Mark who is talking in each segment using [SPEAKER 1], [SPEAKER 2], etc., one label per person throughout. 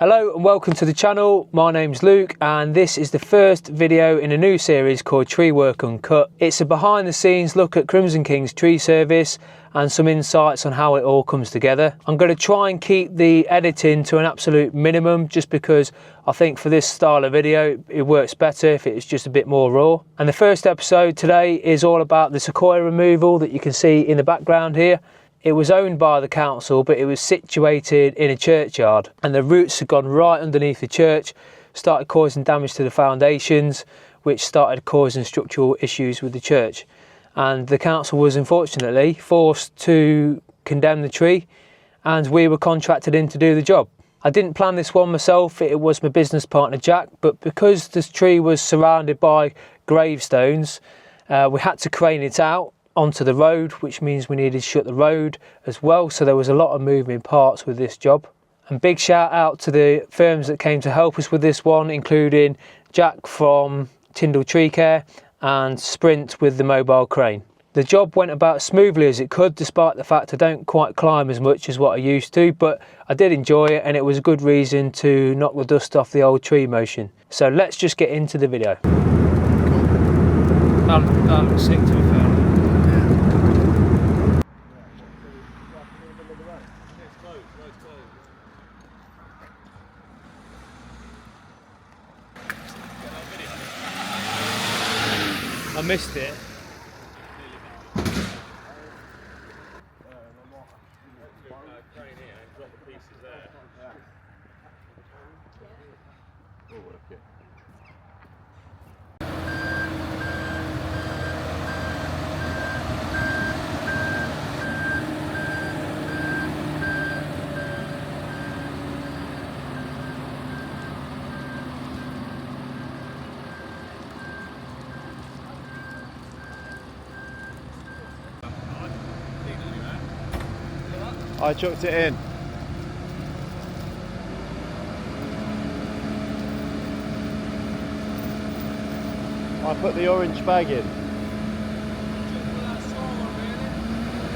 [SPEAKER 1] Hello and welcome to the channel. My name's Luke and this is the first video in a new series called Tree Work Uncut. It's a behind the scenes look at Crimson King's tree service and some insights on how it all comes together. I'm going to try and keep the editing to an absolute minimum just because I think for this style of video it works better if it's just a bit more raw. And the first episode today is all about the Sequoia removal that you can see in the background here. It was owned by the council, but it was situated in a churchyard and the roots had gone right underneath the church, started causing damage to the foundations, which started causing structural issues with the church. And the council was unfortunately forced to condemn the tree and we were contracted in to do the job. I didn't plan this one myself, it was my business partner Jack, but because this tree was surrounded by gravestones, we had to crane it out onto the road, which means we needed to shut the road as well, so there was a lot of moving parts with this job. And big shout out to the firms that came to help us with this one, including Jack from Tindle Tree Care and Sprint with the mobile crane. The job went about as smoothly as it could, despite the fact I don't quite climb as much as what I used to, but I did enjoy it and it was a good reason to knock the dust off the old tree motion. So let's just get into the video. I'm sick to be fair. I missed it.
[SPEAKER 2] I chucked it in. I put the orange bag in.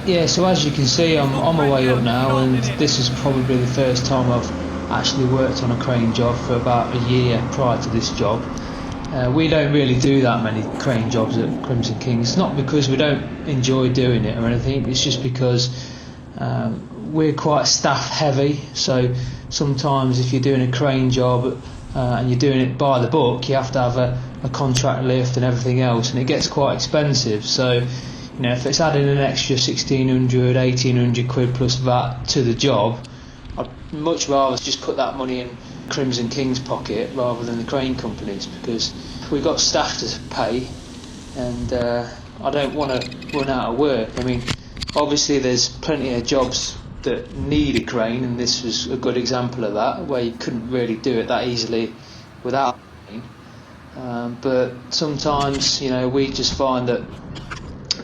[SPEAKER 1] Yeah, so as you can see I'm on my way up now and this is probably the first time I've actually worked on a crane job for about a year prior to this job. We don't really do that many crane jobs at Crimson King. It's not because we don't enjoy doing it or anything, it's just because we're quite staff heavy, so sometimes if you're doing a crane job and you're doing it by the book, you have to have a contract lift and everything else, and it gets quite expensive. So you know, if it's adding an extra 1600, 1800 quid plus VAT to the job, I'd much rather just put that money in Crimson King's pocket rather than the crane companies, because we've got staff to pay and I don't want to run out of work. I mean, obviously there's plenty of jobs that need a crane, and this was a good example of that, where you couldn't really do it that easily without a crane. But sometimes, you know, we just find that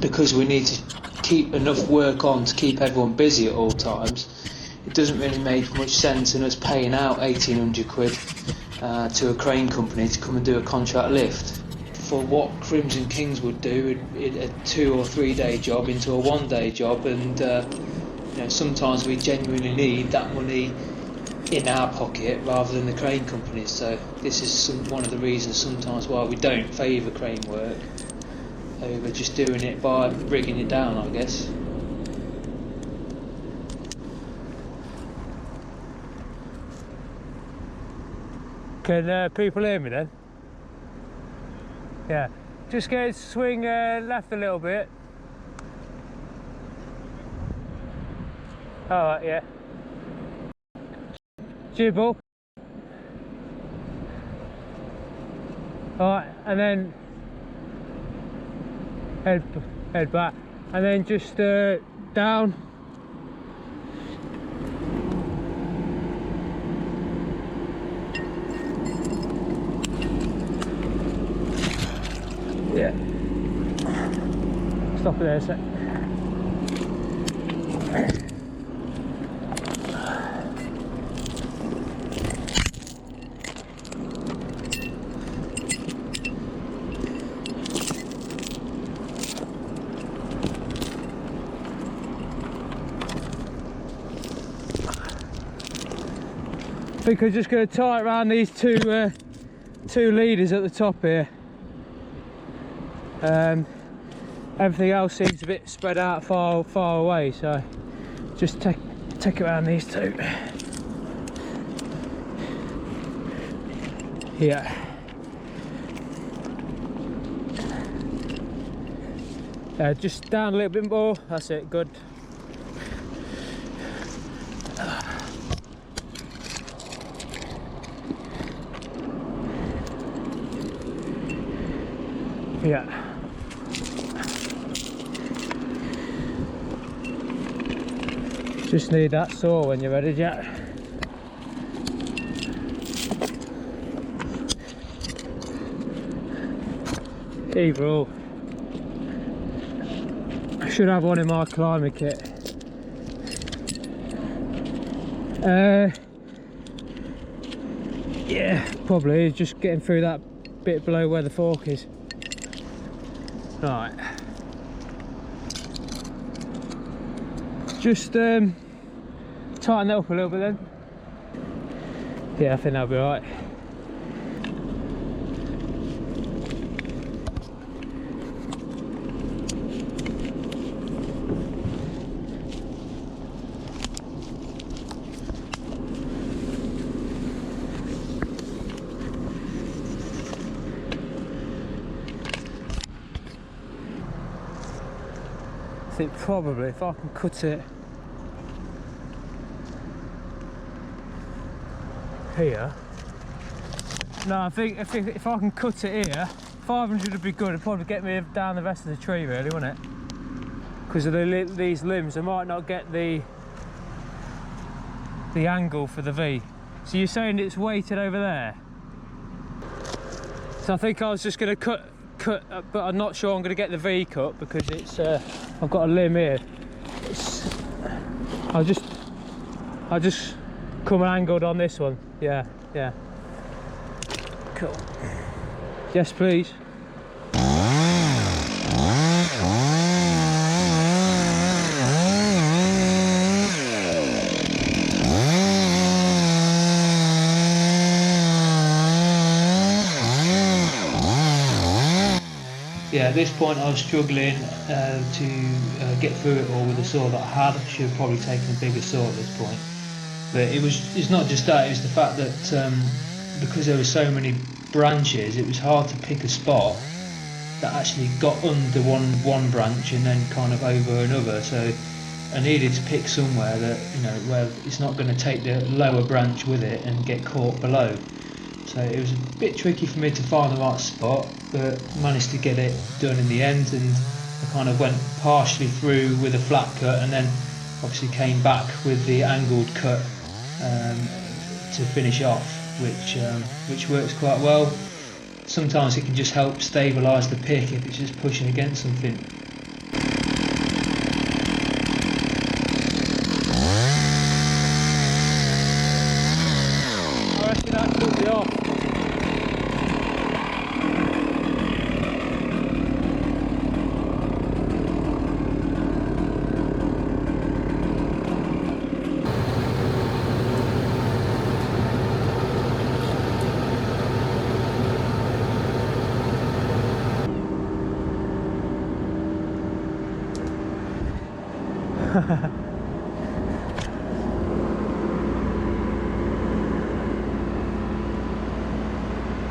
[SPEAKER 1] because we need to keep enough work on to keep everyone busy at all times, it doesn't really make much sense in us paying out 1800 quid to a crane company to come and do a contract lift. For what Crimson Kings would do, a 2 or 3 day job into a 1 day job, and you know, sometimes we genuinely need that money in our pocket rather than the crane companies. So this is one of the reasons sometimes why we don't favour crane work over just doing it by rigging it down, I guess. Can people hear me then? Yeah, just go swing left a little bit. Alright, yeah. Jibble. Alright, and then head back, and then just down. Yeah. Stop it there a sec.
[SPEAKER 3] I think I'm just going to tie it around these two leaders at the top here. Everything else seems a bit spread out far away, so just take it around these two. Yeah. Just down a little bit more. That's it. Good. Yeah. Just need that saw when you're ready, Jack. Either or. I should have one in my climbing kit. Yeah, probably just getting through that bit below where the fork is. Right. Just tighten that up a little bit then. Yeah, I think that'll be right. I think probably if I can cut it here. No, I think if I can cut it here, 500 would be good. It'd probably get me down the rest of the tree, really, wouldn't it? Because of these limbs, I might not get the angle for the V. So you're saying it's weighted over there? So I think I was just going to cut, but I'm not sure I'm going to get the V cut because it's I've got a limb here. I'll just come angled on this one. Yeah. Cool. Yes, please.
[SPEAKER 1] Yeah, at this point I was struggling to get through it all with the saw that I had. I should have probably taken a bigger saw at this point. But it's not just that, it was the fact that because there were so many branches, it was hard to pick a spot that actually got under one branch and then kind of over another. So I needed to pick somewhere that, you know, where it's not going to take the lower branch with it and get caught below. So it was a bit tricky for me to find the right spot, but managed to get it done in the end, and I kind of went partially through with a flat cut and then obviously came back with the angled cut to finish off, which works quite well. Sometimes it can just help stabilise the pick if it's just pushing against something.
[SPEAKER 3] I reckon that could be off.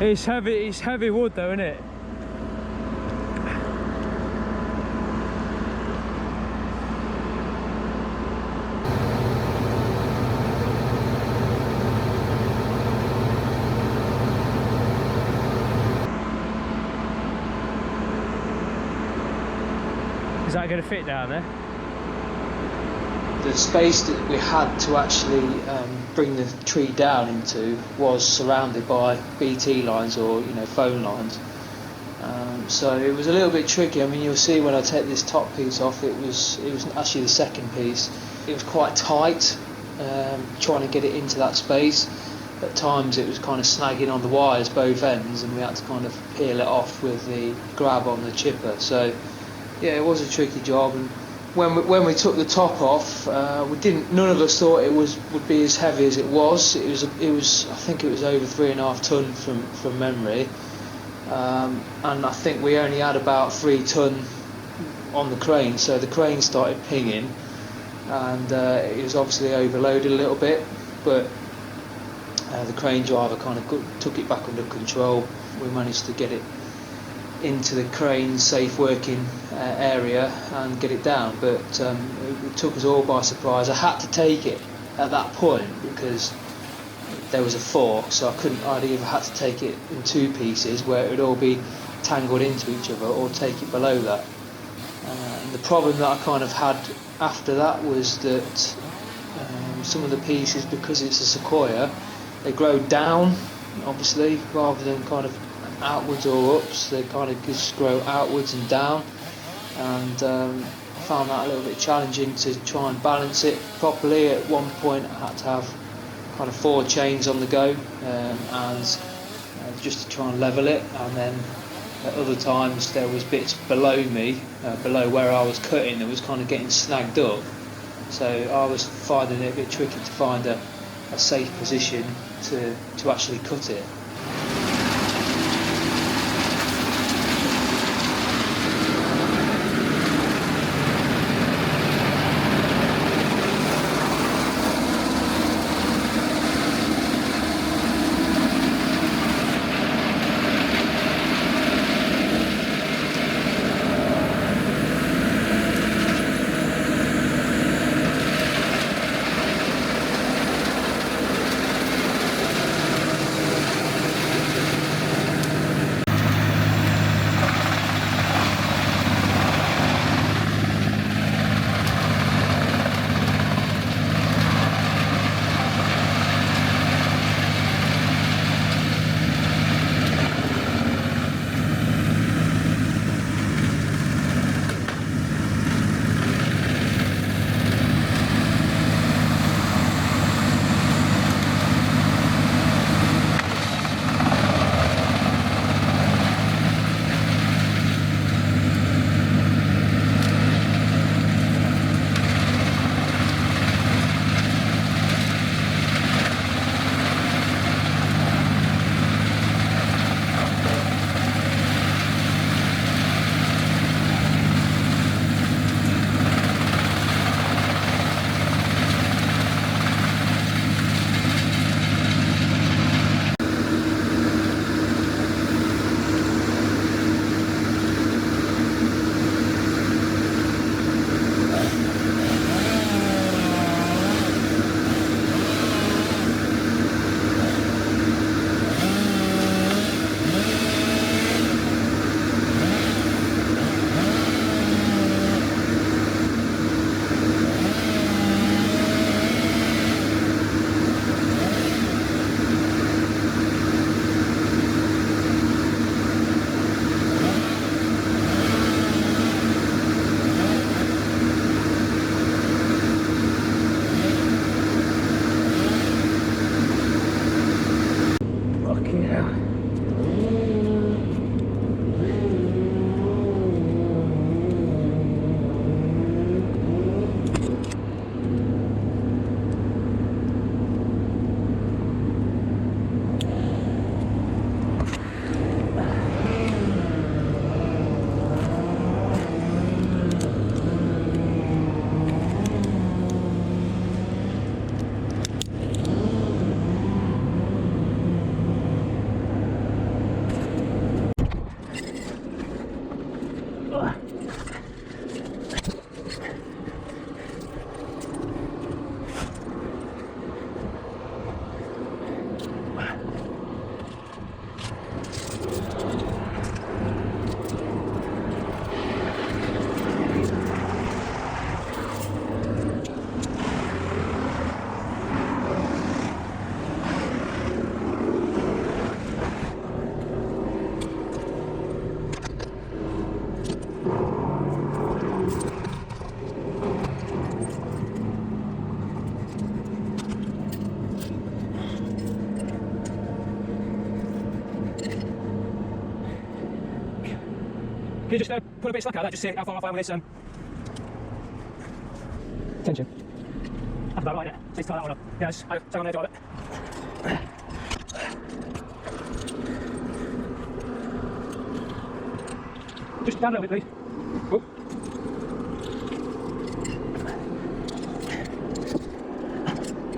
[SPEAKER 3] It's heavy wood though, isn't it? Is that going to fit down there?
[SPEAKER 1] The space that we had to actually bring the tree down into was surrounded by BT lines, or phone lines. So it was a little bit tricky. I mean, you'll see when I take this top piece off, it was actually the second piece. It was quite tight, trying to get it into that space. At times it was kind of snagging on the wires both ends, and we had to kind of peel it off with the grab on the chipper. So yeah, it was a tricky job, and when we took the top off, none of us thought it would be as heavy as it was. It was I think it was over 3.5 ton from memory, and I think we only had about 3 ton on the crane, so the crane started pinging, and it was obviously overloaded a little bit, but the crane driver kind of took it back under control. We managed to get it into the crane safe working area and get it down, but it took us all by surprise. I had to take it at that point because there was a fork, so I'd either had to take it in 2 pieces where it would all be tangled into each other, or take it below that. And the problem that I kind of had after that was that some of the pieces, because it's a Sequoia, they grow down, obviously, rather than kind of outwards or ups. They kind of just grow outwards and down, and I found that a little bit challenging to try and balance it properly. At one point I had to have kind of 4 chains on the go, and just to try and level it, and then at other times there was bits below me, below where I was cutting, that was kind of getting snagged up, so I was finding it a bit tricky to find a safe position to actually cut it.
[SPEAKER 3] Can you just put a bit of slack out there, just see how far I find with this tension. That's about right, yeah. Please tie that one up. Yeah, just hang on there, drive it. Just down a little bit, please. Whoop.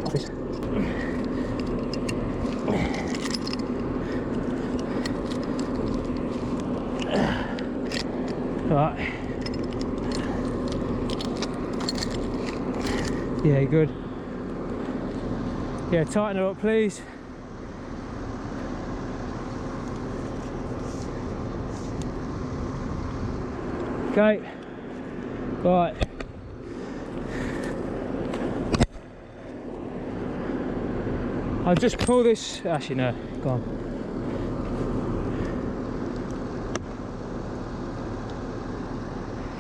[SPEAKER 3] Office. Right. Yeah, good. Yeah, tighten it up, please. Okay. Right. I'll just pull this. Actually, no. Go on.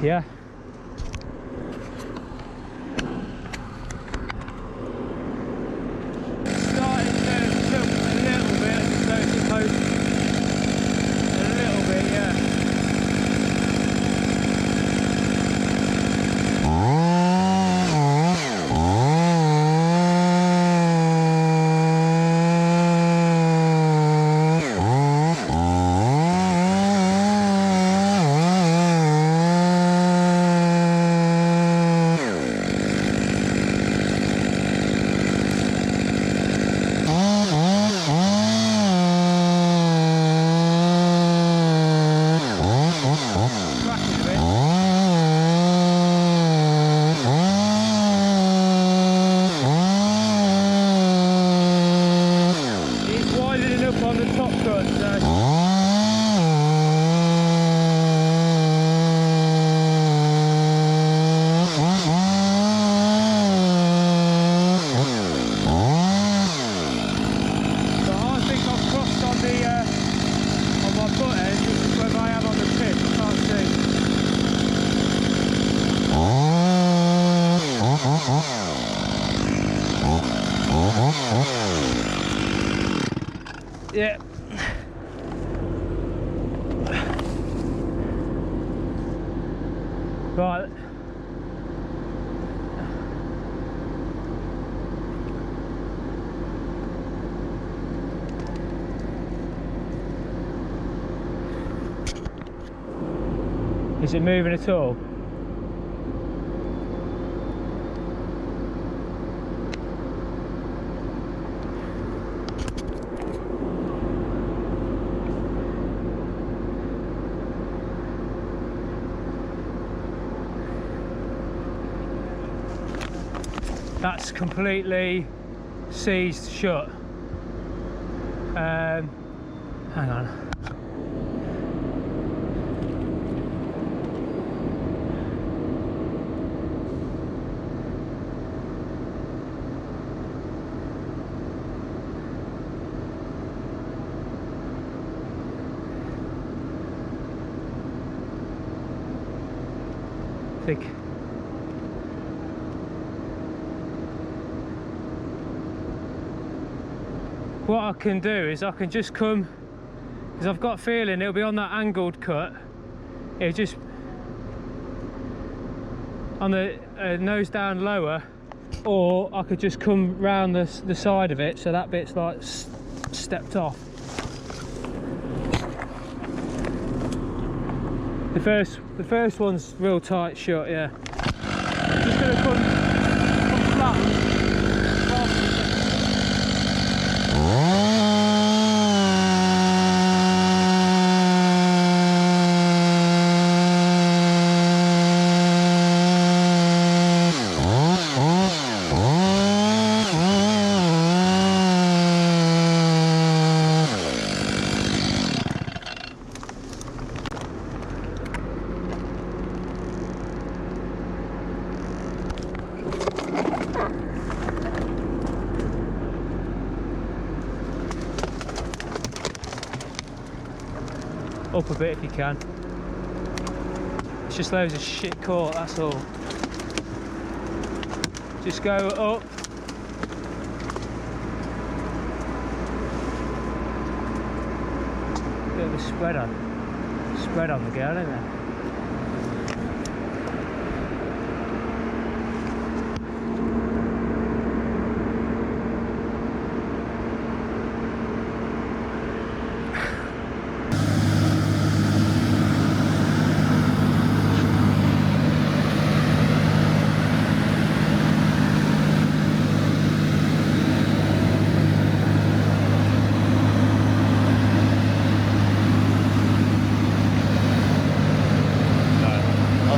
[SPEAKER 3] Yeah. Starting to tilt a little bit, so it's supposed a little bit, yeah. Yeah. Right. Is it moving at all? That's completely seized shut. Hang on. Think. What I can do is I can just come, because I've got a feeling it'll be on that angled cut. It'll just on the nose down lower, or I could just come round the side of it so that bit's like stepped off. The first one's real tight shut, yeah. I'm just gonna come flat. Up a bit if you can. It's just loads of shit caught, that's all. Just go up. Bit of a spread on the girl, isn't there?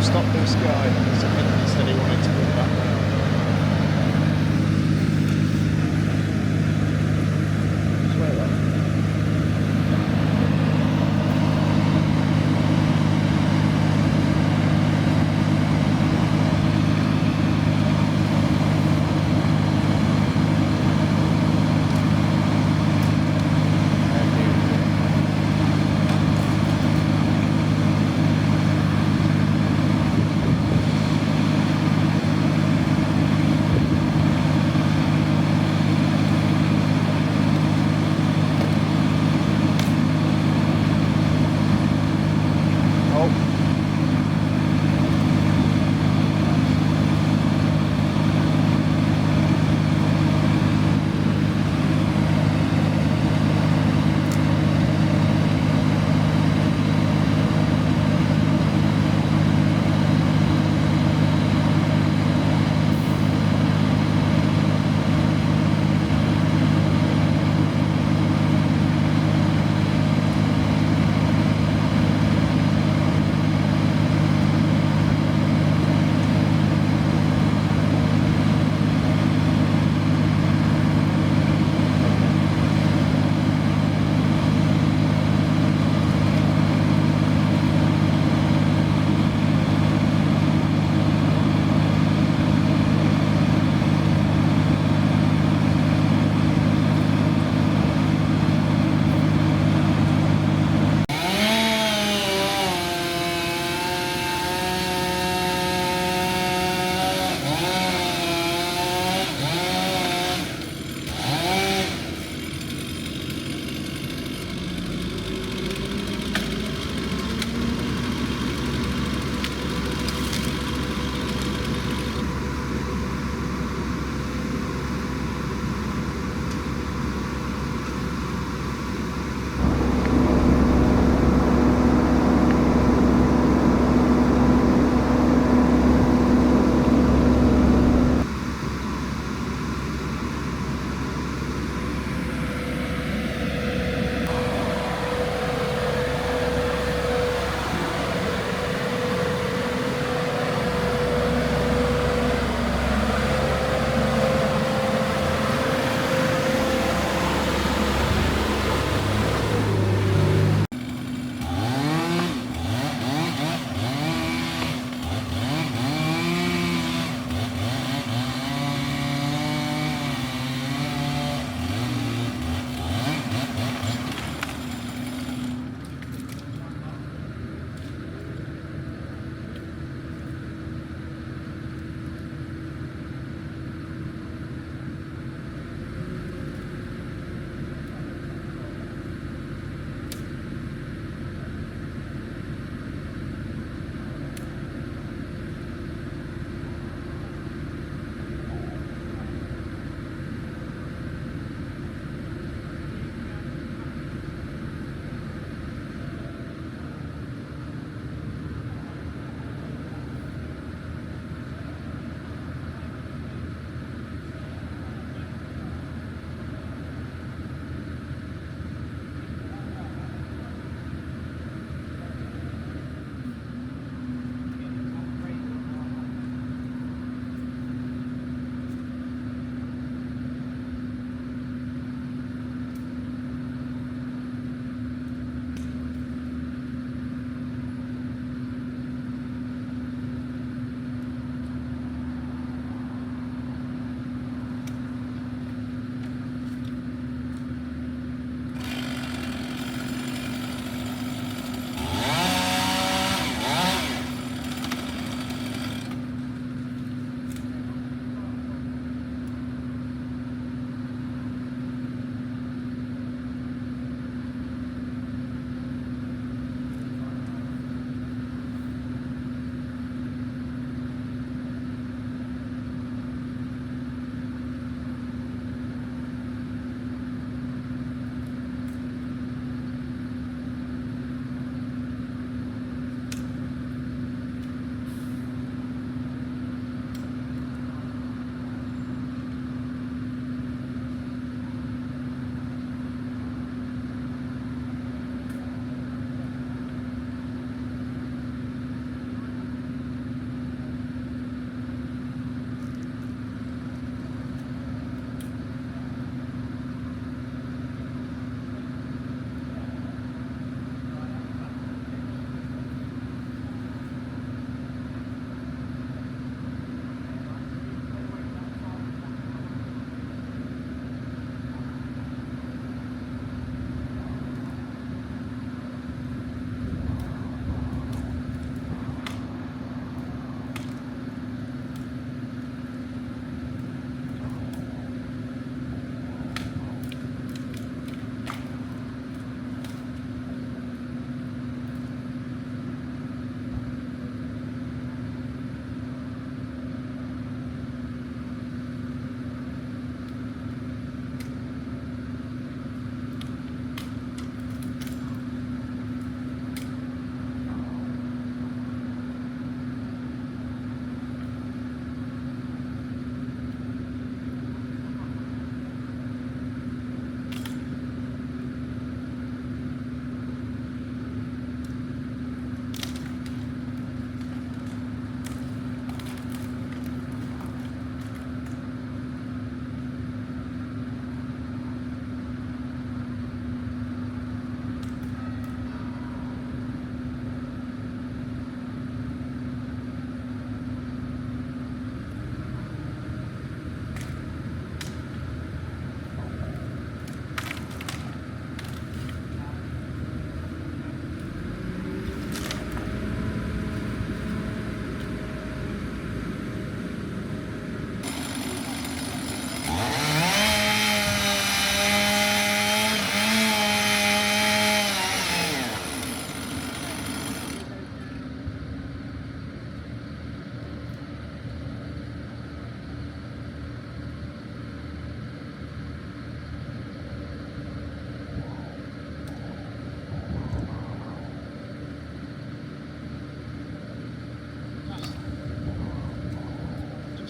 [SPEAKER 2] stop this guy because I think he said he wanted to go back round. Just wait there.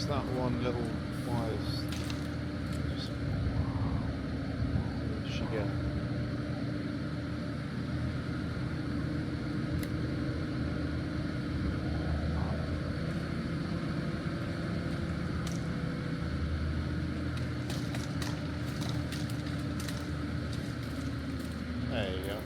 [SPEAKER 2] Just that one little wire's just... Where did she go? There you go.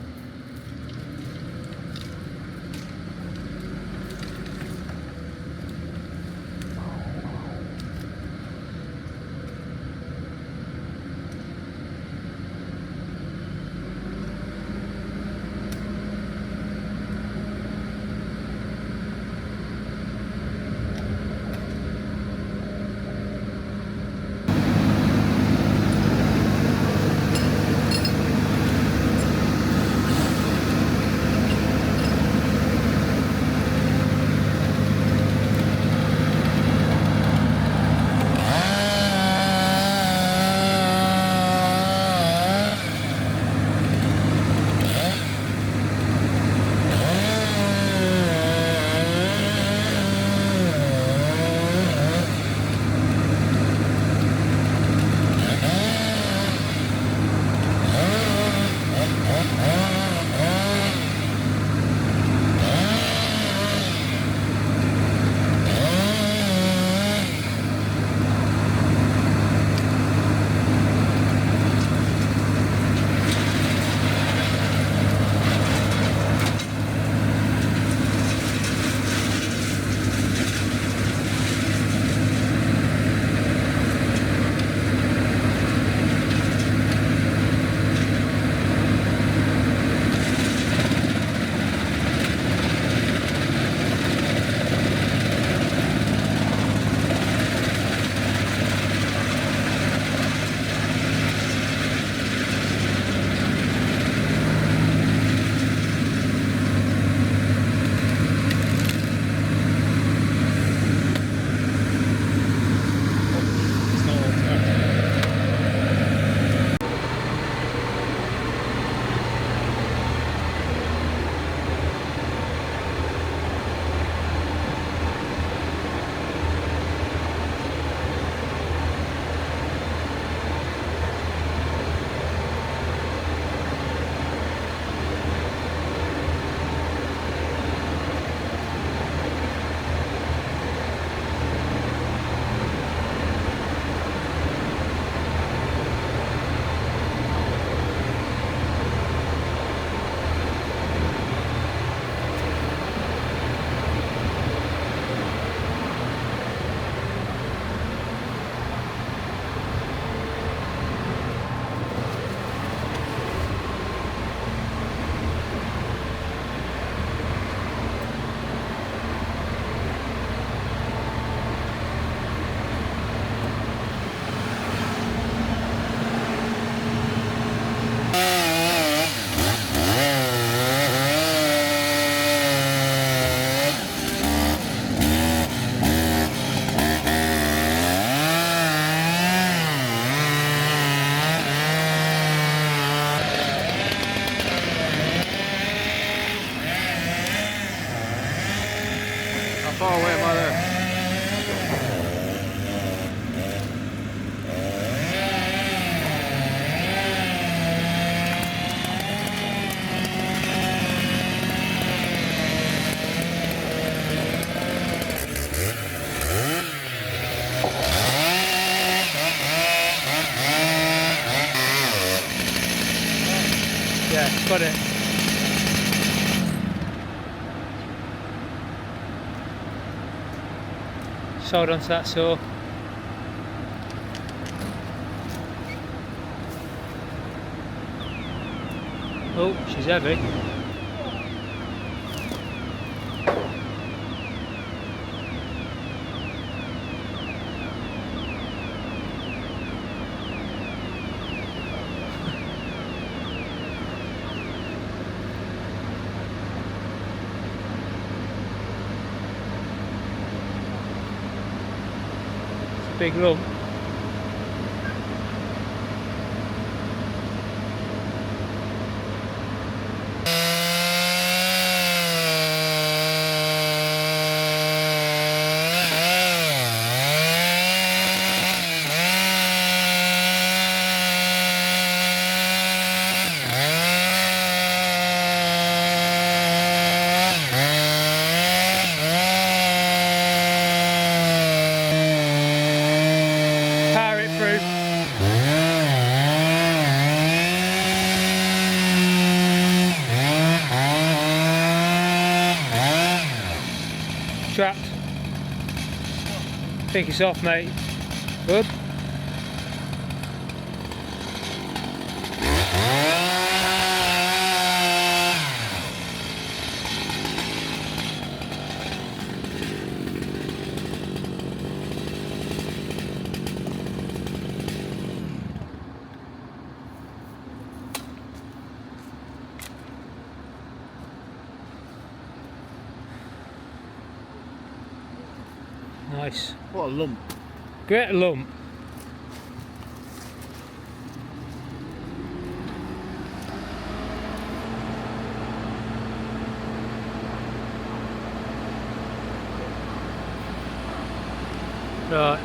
[SPEAKER 3] far away am I there? Yeah, got it. Sold onto that saw. Oh, she's heavy. Big lump. trapped. Think it's off, mate. Good. Nice.
[SPEAKER 2] What a lump.
[SPEAKER 3] Great lump. Right.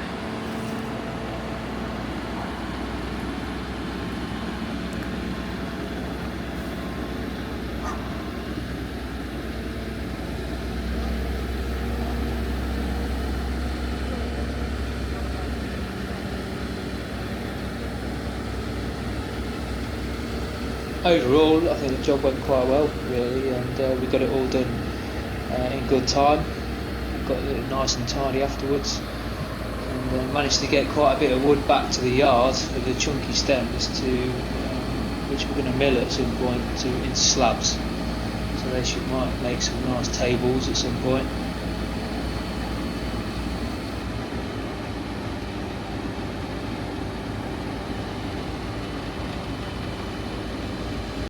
[SPEAKER 1] Overall, I think the job went quite well, really, and we got it all done in good time. Got it nice and tidy afterwards, and managed to get quite a bit of wood back to the yard for the chunky stems, which we're going to mill at some point into slabs. So they might make some nice tables at some point.